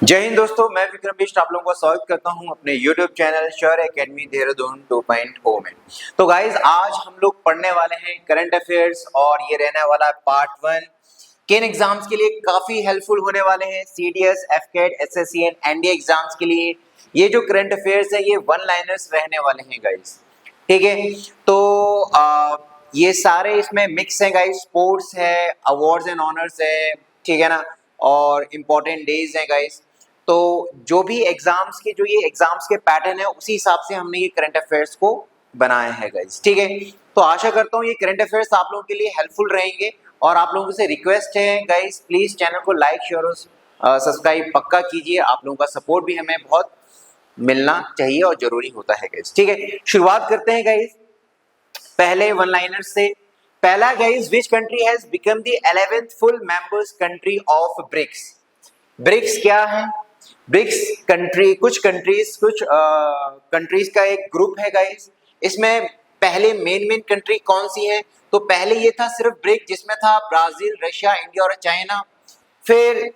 जय हिंद दोस्तों, मैं विक्रम बिष्ट आप लोगों का स्वागत करता हूं अपने YouTube channel sure academy Dehradun 2.0 में। तो गाइज आज हम लोग पढ़ने वाले हैं करंट अफेयर्स और ये रहने वाला है पार्ट 1। किन एग्जाम्स के लिए काफी हेल्पफुल होने वाले हैं, CDS, FCAT, SSC and NDA exams के लिए ये जो करंट अफेयर्स है ये वन लाइनर्स रहने वाले हैं गाइज। ठीक है, तो ये सारे इसमें मिक्स है गाइज, स्पोर्ट्स है, अवार्ड्स एंड ऑनर्स है, ठीक है ना, और इम्पोर्टेंट डेज है गाइज। तो जो भी एग्जाम्स के जो ये एग्जाम्स के पैटर्न है उसी हिसाब से हमने ये करंट अफेयर्स को बनाया है गाइज। ठीक है, तो आशा करता हूँ ये करंट अफेयर्स आप लोगों के लिए हेल्पफुल रहेंगे और आप लोगों से रिक्वेस्ट है गाइज, प्लीज चैनल को लाइक शेयर और सब्सक्राइब पक्का कीजिए। आप लोगों का सपोर्ट भी हमें बहुत मिलना चाहिए और जरूरी होता है गाइज। ठीक है, शुरुआत करते हैं गाइज पहले वन लाइनर से। पहला guys, which country has become the 11th full members country of BRICS. BRICS क्या है? ब्रिक्स कंट्री कुछ कंट्रीज का एक ग्रुप है गाइस। इसमें पहले मेन कंट्री कौन सी है? तो पहले ये था सिर्फ ब्रिक, जिसमें था ब्राजील, रशिया, इंडिया और चाइना। फिर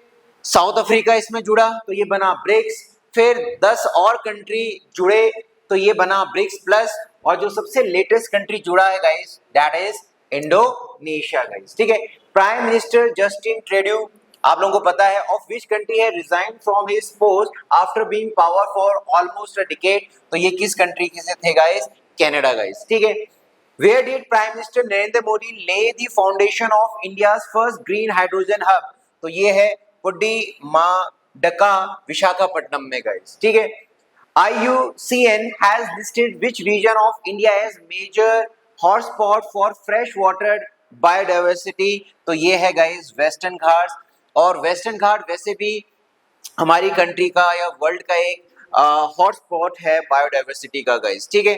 साउथ अफ्रीका इसमें जुड़ा तो ये बना ब्रिक्स। फिर 10 और कंट्री जुड़े तो ये बना ब्रिक्स प्लस। और जो सबसे लेटेस्ट कंट्री जुड़ा है guys, that is Indonesia guys. ठीक है, प्राइम मिनिस्टर जस्टिन ट्रूडो, आप लोगों को पता है, ऑफ विच कंट्री है resign from his post after being power for almost a decade. तो ये किस कंट्री के से थे गाइस? Canada guys. ठीक है, where did prime minister Narendra Modi lay the foundation of India's first green hydrogen hub? तो ये है पुड्डी माडका, विशाखापट्टनम में गाइस। ठीक है, IUCN has listed which region of India as major hotspot for freshwater biodiversity? तो ये है गाइस वेस्टर्न घाट्स। और वेस्टर्न घाट वैसे भी हमारी कंट्री का या वर्ल्ड का एक हॉटस्पॉट है बायोडाइवर्सिटी का गाइस। ठीक है,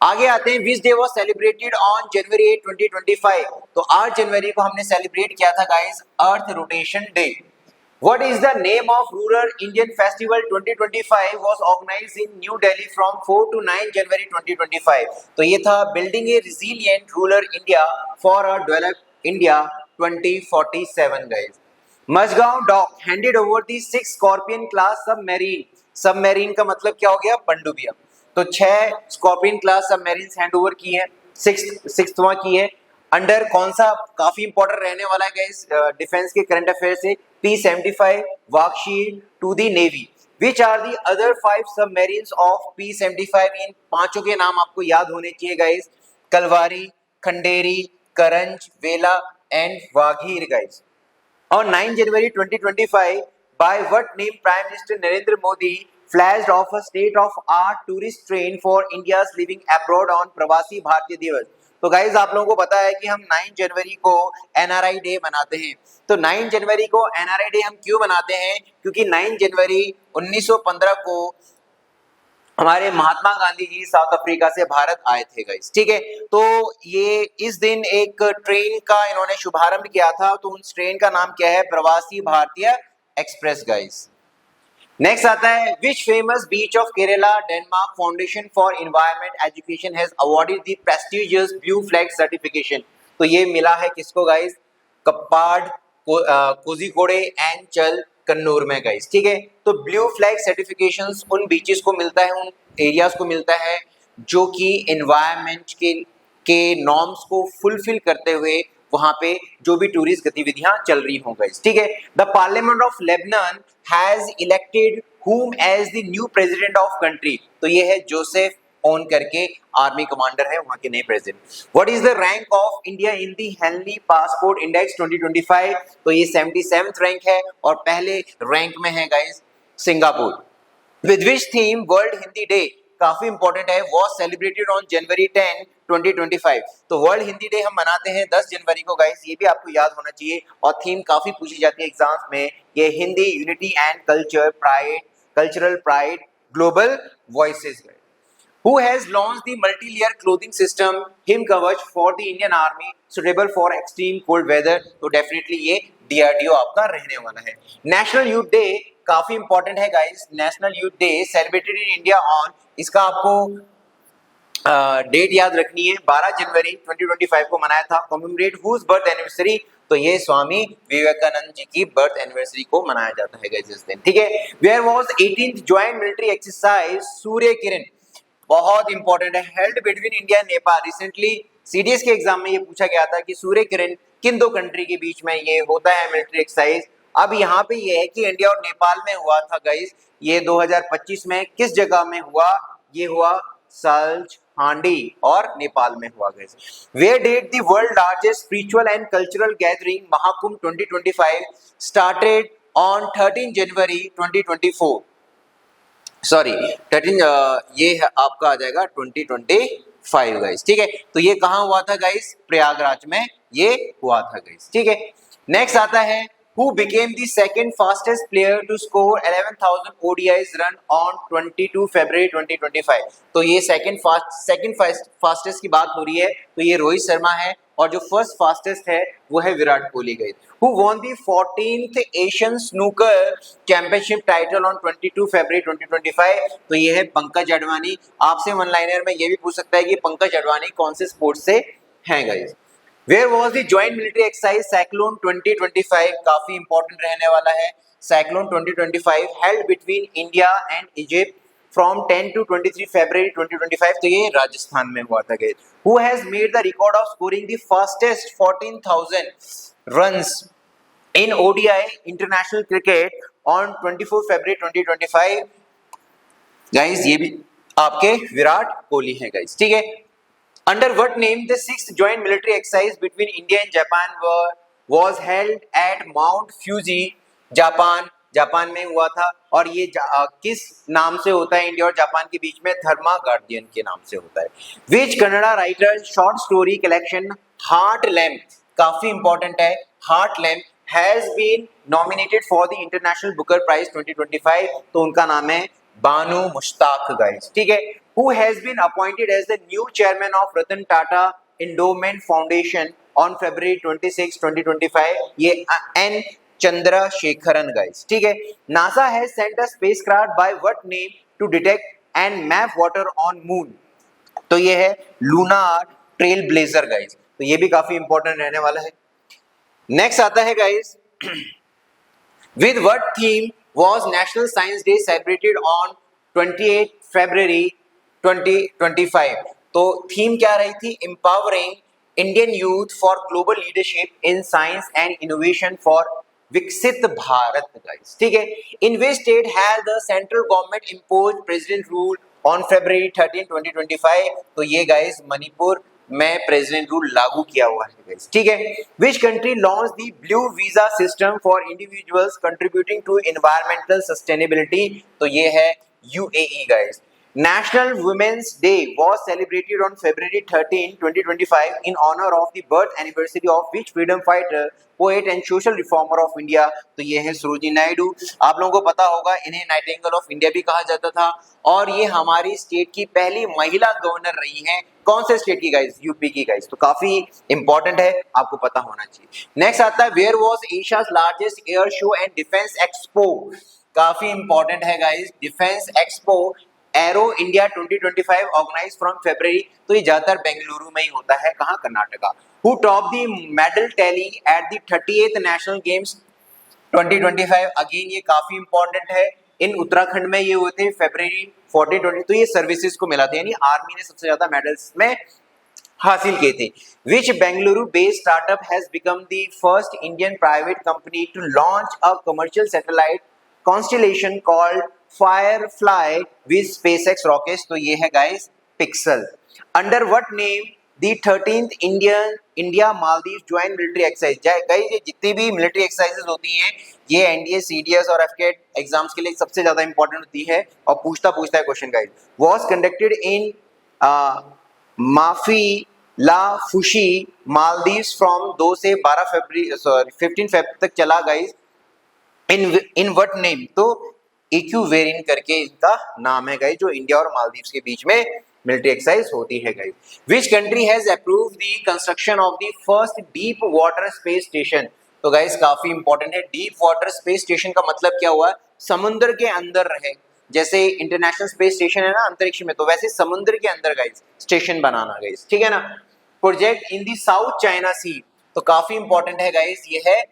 आगे आते हैं, which day was celebrated on January 8 2025? तो 8 जनवरी को हमने सेलिब्रेट किया था guys earth rotation day. What is the name of Rural Indian Festival 2025 was organized in New Delhi from 4 to 9 January 2025? तो ये था Building a Resilient Rural India for a Developed India 2047 guys। Mazagon dock handed over the 6 Scorpene class submarine. Submarine का मतलब क्या हो गया? पनडुब्बियां। तो 6 Scorpene class submarine hand over की है, सिक्सवां की है। अंडर कौन सा? काफी इंपॉर्टेंट रहने वाला है गाइस डिफेंस के करंट अफेयर से। P-75 वार्कशील्ड to the navy. Which are the other 5 submarines of P-75? इन पांचों के नाम आपको याद होने चाहिए guys, Kalwari, Khanderi, Karanj, Vela and Vagir guys. On 9 January 2025, by what name Prime Minister Narendra Modi flashed off a state-of-art tourist train for India's living abroad on प्रवासी भारतीय दिवस? तो गाइज आप लोगों को पता है कि हम 9 जनवरी को NRI डे मनाते हैं। तो 9 जनवरी को NRI डे हम क्यों मनाते हैं? क्योंकि 9 जनवरी 1915 को हमारे महात्मा गांधी जी साउथ अफ्रीका से भारत आए थे गाइस। ठीक है, तो ये इस दिन एक ट्रेन का इन्होंने शुभारंभ किया था। तो उस ट्रेन का नाम क्या है? प्रवासी भारतीय एक्सप्रेस गाइस। नेक्स्ट आता है, which famous beach of Kerala Denmark foundation for environment education has awarded the prestigious blue flag certification? तो ये मिला है किसको गाइस? कप्पाड, कोझिकोडे एंड चल कन्नूर में गाइस। ठीक है, तो ब्लू फ्लैग सर्टिफिकेशंस उन बीचेस को मिलता है, उन एरियाज को मिलता है जो कि एनवायरमेंट के नॉर्म्स को फुलफिल करते हुए वहां पे जो भी टूरिस्ट गतिविधियां चल रही हों गाइस। ठीक है, the parliament of Lebanon has elected whom as the new president of country? तो ये है जोसेफ ओन करके आर्मी कमांडर है वहां के नए president. What is the rank of India in the Henley passport index 2025? तो ये 77th रैंक है और पहले रैंक में है guys Singapore. With which theme World Hindi Day, काफी इंपॉर्टेंट है, was celebrated on January 10, 2025? तो वर्ल्ड हिंदी डे हम मनाते हैं 10 जनवरी को गाइस, ये भी आपको याद होना चाहिए। और थीम काफी पूछी जाती है एग्जाम्स में, ये Hindi unity and cultural pride global voices. Who has launched the multi-layer clothing system Him Kavach for the Indian Army suitable for extreme cold weather? तो डेफिनेटली ये DRDO आपका रहने वाला है। नेशनल यूथ डे काफी इंपॉर्टेंट है guys. National youth day celebrated in India on, इसका आपको डेट याद रखनी है, 12 जनवरी 2025 को मनाया था। कॉमेमोरेट हुज बर्थ एनिवर्सरी, तो ये स्वामी विवेकानंद जी की बर्थ एनिवर्सरी को मनाया जाता है गाइस इस दिन, ठीक है। Where was 18th joint military exercise Surya Kiran, बहुत इंपॉर्टेंट है, held between India and Nepal. Recently CDS के एग्जाम में ये पूछा गया था कि सूर्य किरण किन दो कंट्री के बीच में ये होता है मिलिट्री एक्सरसाइज। अब यहाँ पे ये है कि इंडिया और नेपाल में हुआ था गाइस, ये 2025 में किस जगह में हुआ, ये हुआ सल्ज हांडी और नेपाल में हुआ guys. Where did the world largest spiritual and cultural gathering Mahakumbh 2025 started on 13 January 2024, sorry 13 ये आपका आ जाएगा 2025 गाइस, ठीक है। तो ये कहाँ हुआ था गाइस, प्रयागराज में ये हुआ था गाइस, ठीक है। नेक्स्ट आता है who became the second fastest player to score 11,000 ODIs run on 22 February 2025। तो ये सेकंड फास्टेस्ट की बात हो रही है, तो ये रोहित शर्मा है, और जो फर्स्ट फास्टेस्ट है वो है Virat Kohli guys. Who won the 14th Asian Snooker Championship title on 22 February 2025? तो ये है पंकज अडवाणी। आपसे वन लाइनर में ये भी पूछ सकता है कि पंकज अडवाणी कौन से स्पोर्ट्स से हैं guys. Where was the joint military exercise Cyclone 2025? काफी इंपॉर्टेंट रहने वाला है। Cyclone 2025 held between India and Egypt from 10 to 23 February 2025। तो ये राजस्थान में हुआ था guys. Who has made the record of scoring the fastest 14,000 runs in ODI international cricket on 24 February 2025? Guys ये भी आपके विराट कोहली हैं गाइस, ठीक है। Under what name the sixth joint military exercise between India and Japan was held at Mount Fuji, Japan, Japan में हुआ था। और ये किस नाम से होता है इंडिया और जापान के बीच में, धर्मा गार्डियन के नाम से होता है। Which Kannada writer short story collection Heart Lamp, काफी इंपॉर्टेंट है, Heart Lamp has been nominated for the International Booker Prize 2025, तो उनका नाम है बानू मुश्ताक गाइस, ठीक है। Who has been appointed as the new chairman of Ratan Tata Endowment Foundation on February 26, 2025? ये N Chandrasekaran guys, ठीक है। NASA has sent a spacecraft by what name to detect and map water on moon? तो ये है lunar trail blazer guys, तो ये भी काफी इंपॉर्टेंट रहने वाला है। नेक्स्ट आता है guys, with what theme was National Science Day celebrated on 28 February 2025? तो थीम क्या रही थी, empowering Indian youth for global leadership in science and innovation for Viksit Bharat guys, ठीक है। In which state has the central government imposed president rule on February 13, 2025? तो ये guys Manipur में president rule लागू किया हुआ है गाइस, ठीक है। Which country launch the blue visa system for individuals contributing to environmental sustainability? तो ये है UAE guys. National Women's Day was celebrated on February 13, 2025 in honor of the birth anniversary of which freedom fighter, poet and social reformer of India? तो ये है सरोजिनी नायडू। आप लोगों को पता होगा इन्हें नाइटिंगेल ऑफ इंडिया भी कहा जाता था, और ये हमारी स्टेट की पहली महिला गवर्नर रही हैं। कौन से स्टेट की गाइस, यूपी की गाइस, तो काफी इंपॉर्टेंट है, आपको पता होना चाहिए। नेक्स्ट आता है where was Asia's largest air show and defence expo? काफी इंपॉर्टेंट है guys, defence expo Aero India 2025 organise from February, तो ये ज्यादातर बेंगलुरु में ही होता है, कहाँ, Karnataka. Who top the medal tally at the 38th national games 2025? Again ये काफी इंपॉर्टेंट है, इन उत्तराखंड में ये हुए थे February 14, 20, तो ये सर्विसेज को मिला था, यानी आर्मी ने सबसे ज्यादा मेडल्स में हासिल किए थे। Which Bengaluru based startup has become the first Indian private company to launch a commercial satellite constellation called Firefly with SpaceX rockets? तो ये है guys pixel. Under what name the 13th India Maldives joint military exercise? Guys ये जितनी भी military exercises होती हैं ये NDA, CDS और एफकेट एग्जाम्स के लिए सबसे ज्यादा इंपॉर्टेंट होती है, और पूछता है question guys. Was conducted in माफी ला फुशी मालदीव्स फ्रॉम 2 से 15 फेब तक चला गाइस। In what name? तो इक्यूवेरिन करके इनका नाम है गाइस, जो इंडिया और मालदीव्स के बीच में मिलिट्री एक्सरसाइज होती है guys. Which country has approved the construction of the first deep water space station? तो गाइस काफी इंपॉर्टेंट है, डीप वाटर स्पेस स्टेशन का मतलब क्या हुआ, समुद्र के अंदर रहे, जैसे इंटरनेशनल स्पेस स्टेशन है ना अंतरिक्ष में, तो वैसे समुद्र के अंदर गाइस स्टेशन बनाना गाइस, ठीक है ना। Project in the South China Sea, तो काफी इंपॉर्टेंट है गाइस, ये है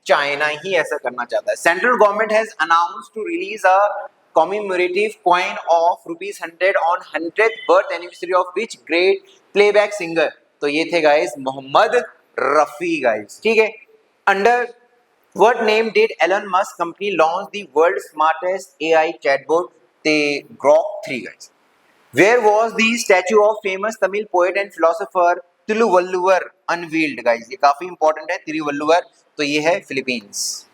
चाइना ही ऐसा करना चाहता है। Central government has announced to release a commemorative coin of rupees 100 on 100th birth anniversary of which great playback singer, तो ये थे गाइस मोहम्मद रफी गाइस, ठीक है। Under what name did Elon Musk company launch the world's smartest AI chatbot, the Grok 3 guys? Where was the statue of famous Tamil poet and philosopher Tiruvalluvar unveiled guys? ये काफी important है, तिरुवल्लुवर, तो ये है Philippines.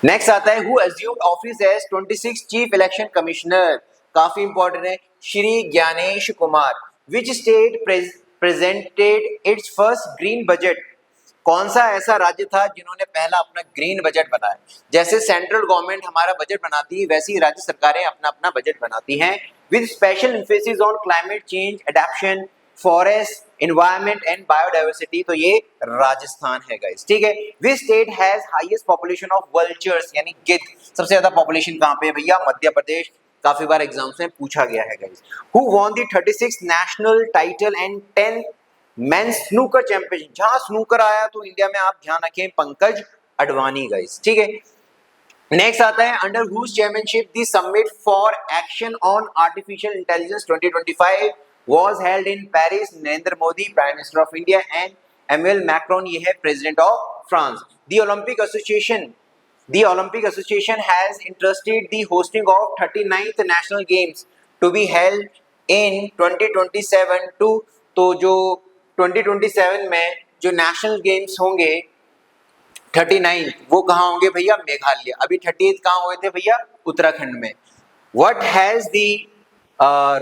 Next आता है who assumed office as 26 chief election commissioner, काफी important है, Shri Gyanesh Kumar. Which state presented its first green budget, कौन सा ऐसा राज्य था जिन्होंने पहला अपना ग्रीन बजट बनाया। जैसे सेंट्रल गवर्नमेंट हमारा बजट बनाती है, वैसे ही राज्य सरकारें अपना अपना बजट बनाती हैं, with special emphasis on climate change adaptation, forest, environment and biodiversity, तो ये राजस्थान है गाइस, ठीक है। विच state has highest population of vultures यानी गिद्ध, सबसे ज्यादा पॉपुलेशन कहां पे है भैया, मध्य प्रदेश, काफी बार एग्जाम्स में पूछा गया है guys. Who won the 36th national title and 10th men's snooker championship, जहां स्नूकर आया तो इंडिया में आप ध्यान रखें पंकज अडवाणी गाइस, ठीक है। नेक्स्ट आता है under whose chairmanship the summit for action on artificial intelligence 2025 was held in Paris, Narendra Modi prime minister of India and Emmanuel Macron ये है president of France. The Olympic association has interested the hosting of 39th national games to be held in 2027 to, तो जो 2027 में जो national games होंगे 39 वो कहाँ होंगे भैया, मेघालय। अभी 38 कहाँ हुए थे भैया, उत्तराखंड में। What has the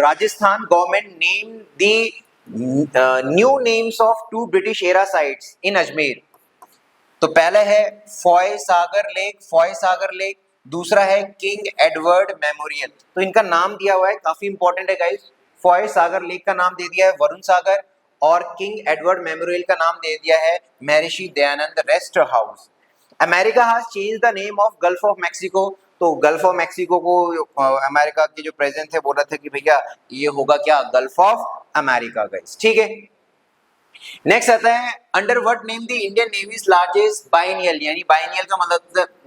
Rajasthan government name the new names of 2 British era sites in Ajmer, तो पहला है फॉय सागर लेक, दूसरा है किंग एडवर्ड मेमोरियल, तो इनका नाम दिया हुआ है, काफी इंपॉर्टेंट है गाइस। फॉय सागर लेक का नाम दे दिया है वरुण सागर, और किंग एडवर्ड मेमोरियल का नाम दे दिया है Maharshi Dayanand rest house. America has change the name of gulf of Mexico, तो गल्फ ऑफ मैक्सिको को अमेरिका के जो प्रेसिडेंट थे बोल रहे थे कि भैया ये होगा क्या, गल्फ ऑफ अमेरिका गाइस, ठीक है। नेक्स्ट आता है under what name the Indian navy's largest biennial, यानी बाइनियल का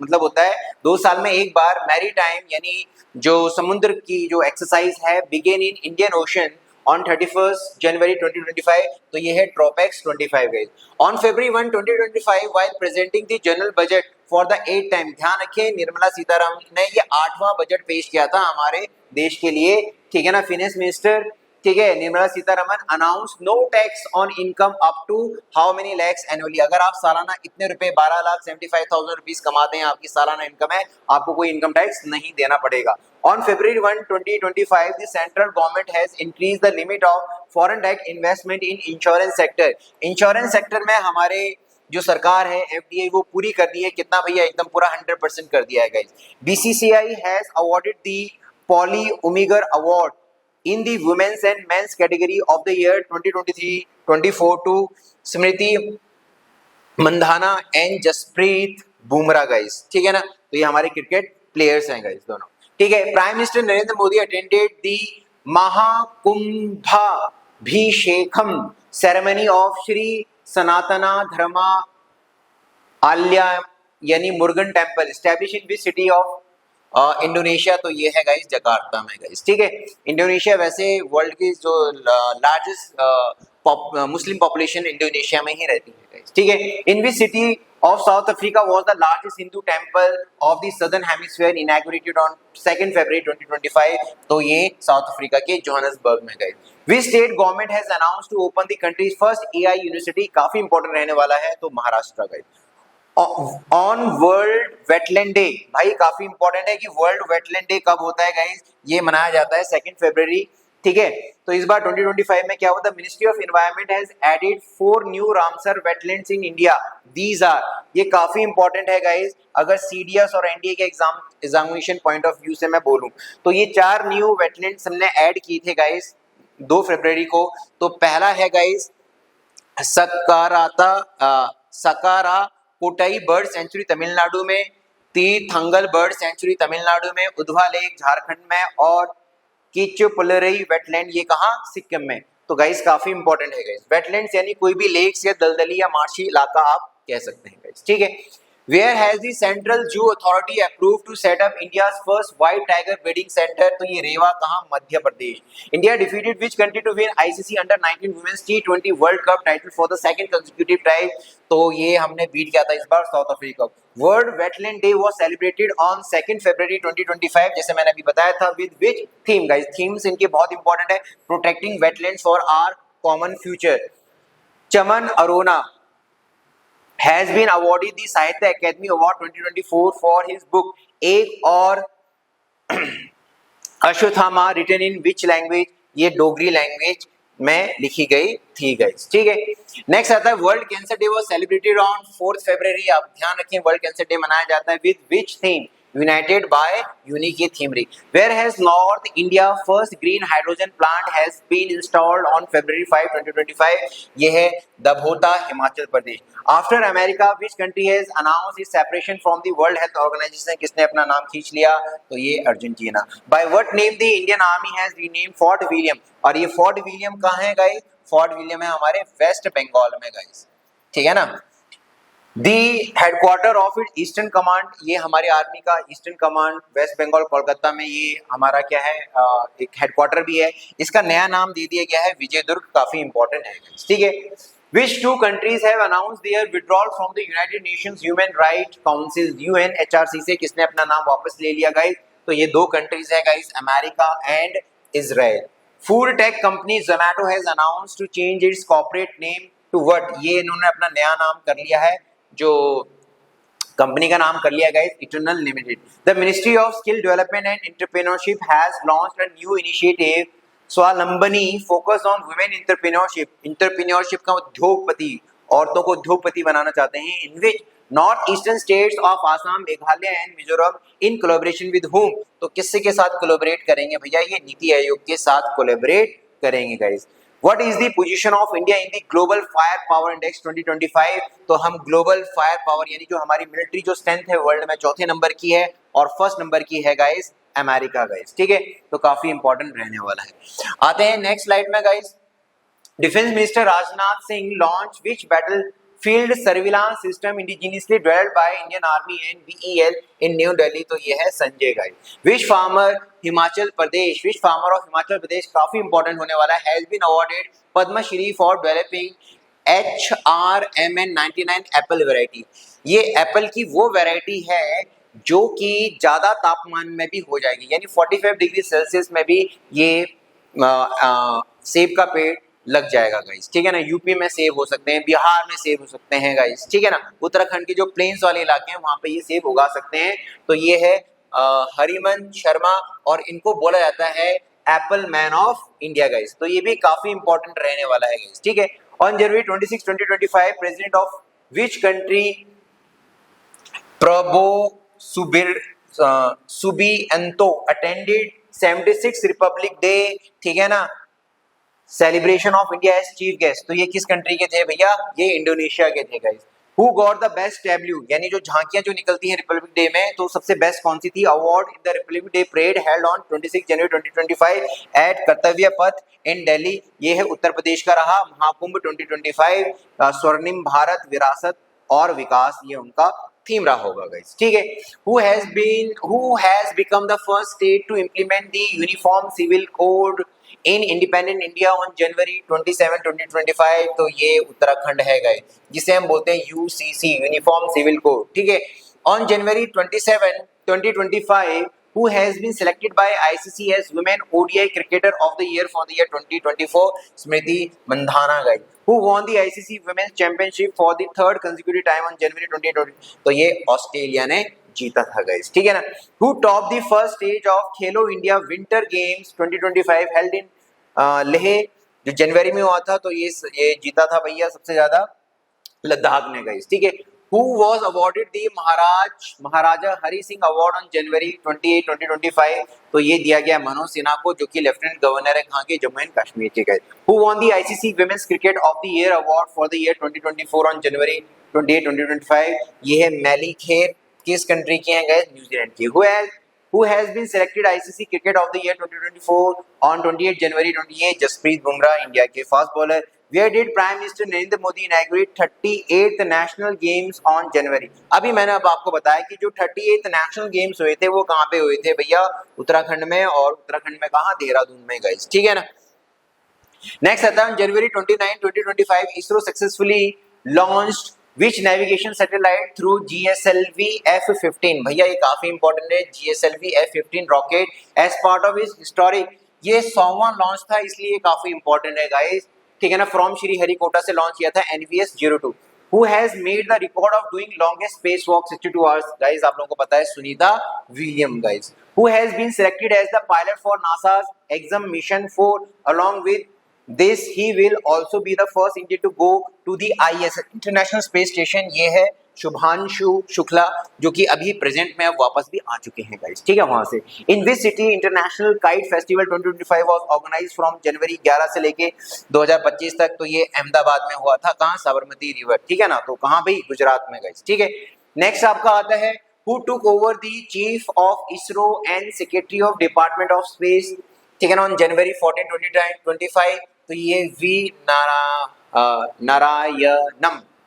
मतलब होता है 2 साल में एक बार मैरीटाइम यानी जो समुद्र की जो एक्सरसाइज है began in Indian ocean on 31 January 2025, तो ये है TROPEX 25 guys. On February 1 2025 while presenting the general budget for the 8th time, ध्यान रखें निर्मला सीतारमण ने ये 8वां बजट पेश किया था हमारे देश के लिए, ठीक है ना, फाइनेंस मिनिस्टर, ठीक है, Nirmala Sitharaman announce no tax on income up to how many lakhs annually, अगर आप सालाना इतने रुपए 12,75,000 रुपीस कमाते हैं, आपकी सालाना इनकम है, आपको कोई इनकम टैक्स नहीं देना पड़ेगा। On February 1 2025 the central government has increase the limit of foreign direct investment in insurance sector, insurance sector में हमारे जो सरकार है एफडीआई वो पूरी कर दी है, कितना भैया, एकदम पूरा 100% कर दिया है guys. BCCI has awarded the Polly Umrigar award in the women's and men's category of the year 2023-24 to Smriti Mandhana and Jasprit Bumrah guys, ठीक है ना, तो ये हमारे क्रिकेट प्लेयर्स हैं गाइस दोनों, ठीक है। Prime minister Narendra Modi attended the Mahakumbhabhishekam ceremony of Shri Sanatana Dharma Alaya यानी Murugan temple establish in which city of Indonesia, तो ये है गाइस जकार्ता में गाइस, ठीक है। इंडोनेशिया वैसे वर्ल्ड की जो लार्जेस्ट मुस्लिम पॉपुलेशन इंडोनेशिया में ही रहती है गाइस, ठीक है। In which city of South Africa was the largest Hindu temple of the southern hemisphere inaugurated on 2 February 2025, तो ये साउथ अफ्रीका के जोहान्सबर्ग में guys. Which state government has announced to open the country's first AI university, काफी important रहने वाला है, तो Maharashtra guys. On World Wetland Day, भाई काफी इंपॉर्टेंट है कि वर्ल्ड वेटलैंड डे कब होता है गाइस, ये मनाया जाता है 2 फरवरी, ठीक है। तो इस बार 2025 में क्या होता है, ministry of environment has added 4 new Ramsar wetlands in India, these are, ये काफी इंपॉर्टेंट है गाइस, अगर सीडीएस और एनडीए के एग्जामिनेशन पॉइंट ऑफ व्यू से मैं बोलूं तो ये 4 न्यू वेटलैंड्स हमने ऐड किए थे गाइस 2 फरवरी को। तो पहला है गाइस सकारा कोटाई बर्ड सेंचुरी तमिलनाडु में, तीर्थंगल बर्ड सेंचुरी तमिलनाडु में, उधवा लेक झारखंड में और कीचुपुलरई वेटलैंड ये कहाँ, सिक्किम में। तो गाइस काफी इंपॉर्टेंट है गाइस, वेटलैंड्स यानी कोई भी लेक्स या दलदली या मार्शी इलाका आप कह सकते हैं गाइस, ठीक है। Where has the Central Zoo Authority approved to set up India's first white tiger breeding center? तो ये रेवा कहाँ, Madhya Pradesh. India defeated which country to win ICC Under-19 Women's T20 World Cup title for the second consecutive time? तो ये हमने beat किया था इस बार, South Africa. World Wetland Day was celebrated on 2 February 2025, जैसे मैंने अभी बताया था, with which theme guys? Themes इनके बहुत इंपॉर्टेंट है, protecting wetlands for our common future। Chaman Arora has been awarded the Sahitya Academy Award 2024 for his book एक और Ashwatthama, written in which language? ये डोगरी लैंग्वेज में लिखी गई थी गाइस, ठीक है। नेक्स्ट आता है World Cancer Day was celebrated on 4 February. आप ध्यान रखें वर्ल्ड कैंसर डे मनाया जाता है with which theme? United by unique, ये थीम रही। Where has north India first green hydrogen plant has been installed on February 5, 2025? ये है Dabhota, Himachal Pradesh. After America which country has announced its separation from the World Health Organization? किसने अपना नाम खींच लिया? तो ये Argentina. By what name the Indian army has renamed fort William? और ये फोर्ट विलियम कहाँ है गाइस? फोर्ट विलियम है हमारे वेस्ट बंगाल में गाइस, ठीक है ना। The headquarter of it eastern command, ये हमारे आर्मी का ईस्टर्न कमांड वेस्ट बंगाल कोलकाता में, ये हमारा क्या है, एक हेडक्वार्टर भी है। इसका नया नाम दे दिया गया है विजयदुर्ग, काफी इंपॉर्टेंट है, ठीक है। Which two countries have announced their withdrawal from the United Nations Human Rights Council UNHRC से? किसने अपना नाम वापस ले लिया गाइस? तो ये दो कंट्रीज है guys, America and Israel. Food tech company Zomato has announced to change its corporate name to what? ये इन्होंने अपना नया नाम कर लिया है, जो कंपनी का नाम कर लिया guys, Eternal Limited. The ministry of skill development and entrepreneurship has launched a new initiative Swavalambini focus on women entrepreneurship. Entrepreneurship का उद्योगपति, औरतों को उद्योगपति बनाना चाहते हैं। In which north eastern states of Assam, Meghalaya and Mizoram in collaboration with whom? तो किससे के साथ कोलैबोरेट करेंगे भैया? ये नीति आयोग के साथ कोलैबोरेट करेंगे guys. What is the position of India in the Global Fire Power Index 2025? तो हम ग्लोबल फायर पावर यानी जो हमारी मिलिट्री जो स्ट्रेंथ है वर्ल्ड में चौथे नंबर की है और फर्स्ट नंबर की है गाइस अमेरिका गाइस, ठीक है। तो काफी इंपॉर्टेंट रहने वाला है। आते हैं नेक्स्ट स्लाइड में guys. Defence minister Rajnath Singh launch which battle field surveillance system indigenously developed by Indian army and BEL in New Delhi? तो ये है Sanjay guys. Which farmer Himachal Pradesh, which farmer of Himachal Pradesh, काफी इंपॉर्टेंट होने वाला है, has been awarded Padma Shri for developing HRMN99 apple variety? ये apple की वो वैरायटी है जो कि ज्यादा तापमान में भी हो जाएगी, यानी 45 डिग्री सेल्सियस में भी ये सेब का पेड़ लग जाएगा गाइस, ठीक है ना। यूपी में सेब हो सकते हैं, बिहार में सेब हो सकते हैं गाइस, ठीक है ना। उत्तराखंड के जो प्लेन्स वाले इलाके हैं वहां पे ये सेब उगा सकते हैं। तो ये है हरिमन शर्मा और इनको बोला जाता है Apple man of India guys. तो ये भी काफी इंपॉर्टेंट रहने वाला है गाइस, ठीक है। On January 26, 2025 president of which country Prabowo Subianto attended 76 republic day, ठीक है ना, celebration of India as chief guest? तो ये किस कंट्री के थे भैया? ये इंडोनेशिया के थे guys. Who got the best tableau, यानी जो झांकियां जो निकलती हैं रिपब्लिक डे में, तो सबसे बेस्ट कौन सी थी? Award in the republic day parade held on 26 January 2025 at Kartavya Path इन दिल्ली। ये है उत्तर प्रदेश का रहा। महाकुंभ 2025 स्वर्णिम भारत विरासत और विकास, ये उनका थीम रहा होगा गाइस, ठीक है। Who has become the first state to implement the uniform civil code in independent India on January 27, 2025? तो ये उत्तराखंड है गाइस, जिसे हम बोलते हैं यूसीसी, यूनिफॉर्म सिविल कोड, ठीक है। On January 27, 2025 who has been selected by ICC as Women ODI Cricketer of the Year for the year 2024? Smriti Mandhana guys. Who won the ICC Women's Championship for the third consecutive time on January 2020? तो ये Australia ने जीता था guys, ठीक है ना। Who topped the first stage of Khelo India winter games 2025 held in Leh, जो जनवरी में हुआ था? तो ये जीता था भैया सबसे ज्यादा लद्दाख ने गाइस, ठीक है। Who was awarded the Maharaja Hari Singh award on January 28, 2025? तो ये दिया गया मनोज सिन्हा को, जो कि लेफ्टिनेंट गवर्नर है कहाँ के? जम्मू एंड कश्मीर के guys. Who won the ICC Women's Cricket of the Year award for the year 2024 on January 28, 2025? ये है मैली खेर, किस कंट्री की हैं गाइस? न्यूजीलैंड की। Who has been selected ICC Cricket of the Year 2024 on 28 January 28? Jasprit Bumrah, India के fast bowler. Where did Prime Minister Narendra Modi inaugurate 38th National Games on January? अभी मैंने अब आपको बताया कि जो 38th National Games हुए थे वो कहाँ पे हुए थे भैया? उत्तराखंड में, और उत्तराखंड में कहाँ? देहरादून में गाइस, ठीक है ना। नेक्स्ट आता है January 29, 2025 ISRO successfully launched which navigation satellite through GSLV F-15। भैया ये काफी इंपॉर्टेंट है, GSLV F-15 rocket as part of इस हिस्टोरिक, ये 100वां लॉन्च था इसलिए काफी इंपॉर्टेंट है गाइस, ठीक है ना। फ्रॉम श्रीहरिकोटा से लॉन्च किया था NVS-02। Who has made the record of doing longest spacewalk 62 hours? Guys आप लोगों को पता है, Sunita William guys. Who has been selected as the pilot for NASA's EXIM mission 4 along with this he will also be the first Indian to go to the ISS International Space Station। ये है शुभांशु शुक्ला जो कि अभी present में अब वापस भी आ चुके हैं गाइस, ठीक है वहां से। In which city international kite festival 2025 was organised from January 11 से लेके 2025 तक। तो ये अहमदाबाद में हुआ था, कहाँ? साबरमती रिवर, ठीक है ना। तो कहाँ भाई? गुजरात में गाइस, ठीक है। नेक्स्ट आपका आता है who took over the chief of ISRO and secretary of department of space, ठीक है ना, ऑन जनवरी 14, 2025। तो ये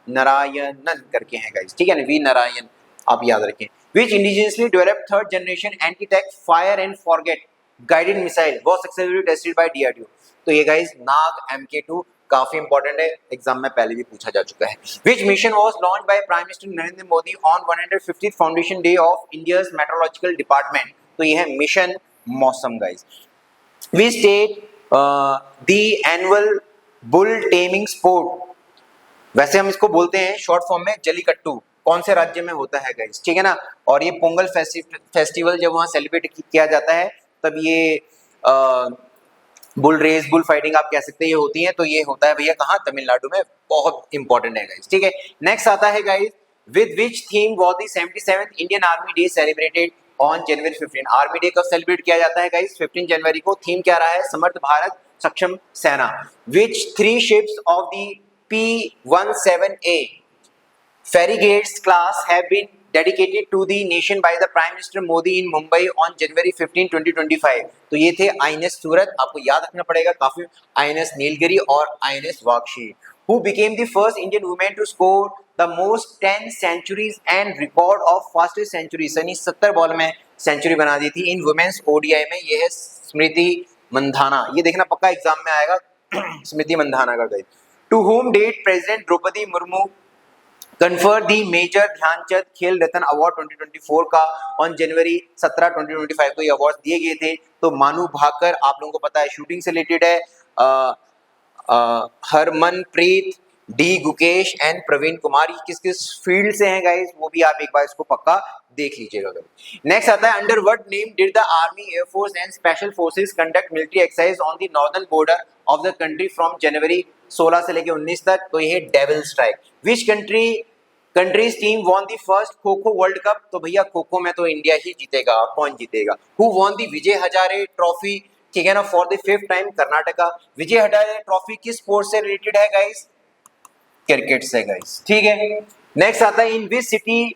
नारायणन करके हैं गाइस, ठीक है ना, वी नारायण आप याद रखें। Which indigenously developed third generation anti tank fire and forget guided missile was successfully tested by DRDO। तो ये गाइस नाग MK2 काफी इंपॉर्टेंट है, एग्जाम में पहले भी पूछा जा चुका है। Which mission was launched by prime minister Narendra Modi on 150th foundation day of India's meteorological department. तो ये है mission Mausam guys. Which state the annual bull taming sport, वैसे हम इसको बोलते हैं शॉर्ट फॉर्म में जलीकट्टू, कौन से राज्य में होता है गाइस, ठीक है ना। और ये पोंगल फेस्टिवल जब वहाँ सेलिब्रेट किया जाता है तब ये बुल रेस, बुल फाइटिंग आप कह सकते हैं ये होती है। तो ये होता है भैया कहाँ? तमिलनाडु में। बहुत इंपॉर्टेंट है गाइस, ठीक है। नेक्स्ट आता है guys with which theme was the 77th Indian army day celebrated on January 15। Army day कब सेलिब्रेट किया जाता है गाइस? 15 जनवरी को। थीम क्या रहा है? समर्थ भारत सक्षम सेना। विच 3 ships of the P-17A frigates class have been dedicated to the nation by the Prime Minister Modi in Mumbai on January 15, 2025। तो ये थे INS सूरत, आपको याद रखना पड़ेगा काफी, INS नीलगिरी और INS वाक्षी। Who became the first Indian woman to score the most 10 centuries and record of fastest centuries, यानी 70 बॉल में सेंचुरी बना दी थी इन वुमेन्स ODI में। ये है स्मृति मंधाना, ये देखना पक्का एग्जाम में आएगा स्मृति मंधाना का guys. To whom did President Draupadi Murmu confer the Major Dhyanchand Khel Ratna award 2024 का on जनवरी 17, 2025 को ये अवार्ड दिए गए थे। तो मानू भाकर आप लोगों को पता है शूटिंग से रिलेटेड है, हरमनप्रीत, डी गुकेश एंड प्रवीण कुमार, किस किस फील्ड से हैं गाइस वो भी आप एक बार इसको पक्का देख लीजिएगा। नेक्स्ट आता है under what name did the army, air force and special forces conduct military exercise on the northern border of the country from January 16 से लेके 19 तक। तो ये devil strike. Which countries team won the first kho kho world cup. तो भैया खो खो में तो India ही जीतेगा, और कौन जीतेगा। Who won the Vijay Hazare trophy, ठीक है ना, for the 5th time Karnataka. Vijay Hazare trophy किस स्पोर्ट से रिलेटेड है गाइस? क्रिकेट से गाइस, ठीक है। नेक्स्ट आता है in which city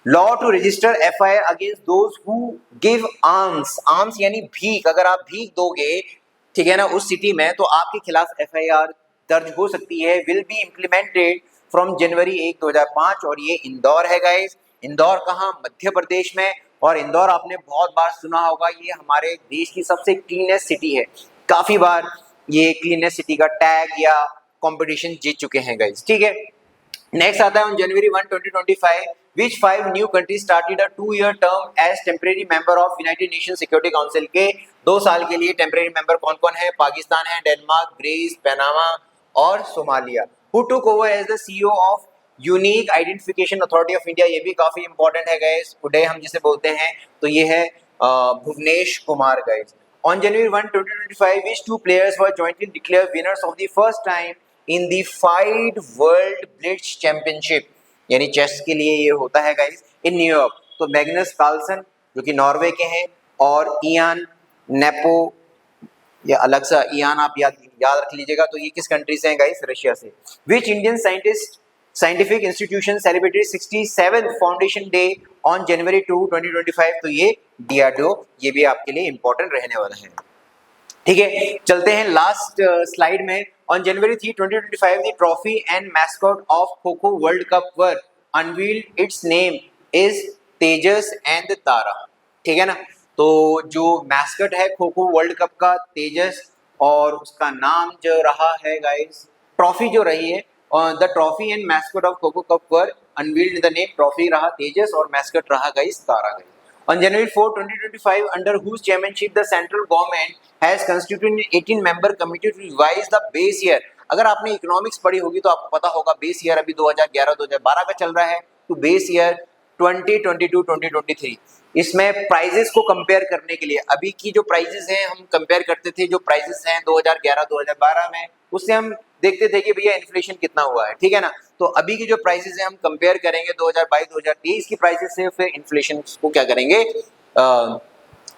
law to register FIR against those who give arms. Arms यानी भीख, अगर आप भीख दोगे, ठीक है ना, उस सिटी में तो आपके खिलाफ FIR दर्ज हो सकती है। Will be implemented from January 1, 2005। और ये इंदौर है गाइस। इंदौर कहाँ? मध्य प्रदेश में। और इंदौर आपने बहुत बार सुना होगा, ये हमारे देश की सबसे क्लीनेस्ट सिटी है। काफी बार ये क्लीनेस्ट सिटी का टैग या कंपटीशन जीत चुके हैं गाइस, ठीक है। नेक्स्ट आता है जनवरी 1, 2025 which 5 new countries started a 2-year term as temporary member of United Nations Security Council। के 2 साल के लिए टेम्परेरी मेंबर कौन कौन है? पाकिस्तान है, डेनमार्क, ग्रीस, पनामा और Somalia. Who took over as the CEO of unique identification authority of India. ये भी काफी इंपॉर्टेंट है गाइस, उडे हम जिसे बोलते हैं। तो ये है Bhuvnesh Kumar guys. On January 1, 2025 which 2 players were jointly declared winners of the first time in the FIDE world blitz championship, यानी चेस के लिए ये होता है गाइस, इन न्यूयॉर्क। तो मैग्नस कार्लसन जो कि नॉर्वे के हैं, और इयान नेपो, या अलग सा इयान आप याद रख लीजिएगा। तो ये किस कंट्री से हैं गाइस? रशिया से। Which Indian scientist scientific institution celebrated 67th foundation day on January 2 2025। तो ये DRDO, ये भी आपके लिए इंपॉर्टेंट रहने वाला है। ठीक है, चलते हैं लास्ट स्लाइड में। On January 3 2025 the trophy and mascot of Kho Kho world cup were unveiled, its name is Tejas and Tara. ठीक है ना, तो जो मैस्कट है खो खो वर्ल्ड कप का तेजस, और उसका नाम जो रहा है गाइस, ट्रॉफी जो रही है, the trophy and mascot of kho kho cup were unveiled, the name trophy रहा तेजस और मैस्कट रहा guys Tara. Guys on January 4 2025 under whose chairmanship the central government has constituted an 18 member committee to revise the base year। अगर आपने economics पढ़ी होगी तो आपको पता होगा बेस ईयर अभी 2011-2012 का चल रहा है, तो बेस ईयर 2022-2023 इसमें प्राइजेस को कंपेयर करने के लिए अभी की जो प्राइजेस हैं हम कंपेयर करते थे, जो प्राइजेस हैं 2011-2012 में, उससे हम देखते थे कि भैया इन्फ्लेशन कितना हुआ है। ठीक है ना, तो अभी की जो प्राइसेस हैं हम कंपेयर करेंगे 2022-2023 की प्राइसेस से, फिर इन्फ्लेशन को क्या करेंगे,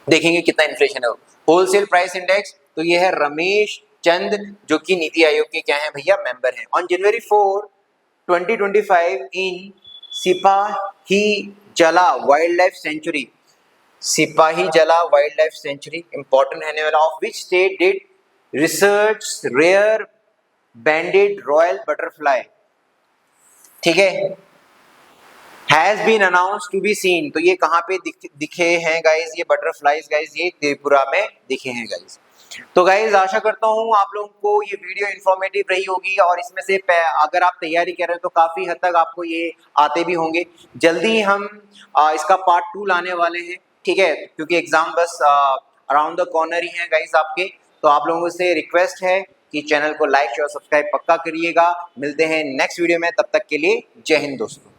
देखेंगे कितना इन्फ्लेशन है। होलसेल प्राइस इंडेक्स, तो ये है रमेश चंद जो कि नीति आयोग के क्या है भैया, मेंबर हैं। ऑन जनवरी 4 2025 इन सिपाही जला वाइल्ड लाइफ सेंचुरी, सिपाही जला वाइल्ड लाइफ सेंचुरी इंपॉर्टेंट रहने वाला, of which state did research rare banded royal butterfly. ठीक है, has been announce to be seen, तो ये कहाँ पे दिखे हैं गाइज, ये बटरफ्लाईज गाइज ये त्रिपुरा में दिखे हैं गाइज। तो गाइज आशा करता हूँ आप लोगों को ये वीडियो इंफॉर्मेटिव रही होगी, और इसमें से अगर आप तैयारी कर रहे हैं तो काफी हद तक आपको ये आते भी होंगे। जल्दी ही हम इसका पार्ट 2 लाने वाले हैं। ठीक है, क्योंकि एग्जाम बस अराउंड द कॉर्नर ही है गाइज आपके, तो आप लोगों से रिक्वेस्ट है कि चैनल को लाइक शेयर सब्सक्राइब पक्का करिएगा। मिलते हैं नेक्स्ट वीडियो में, तब तक के लिए जय हिंद दोस्तों।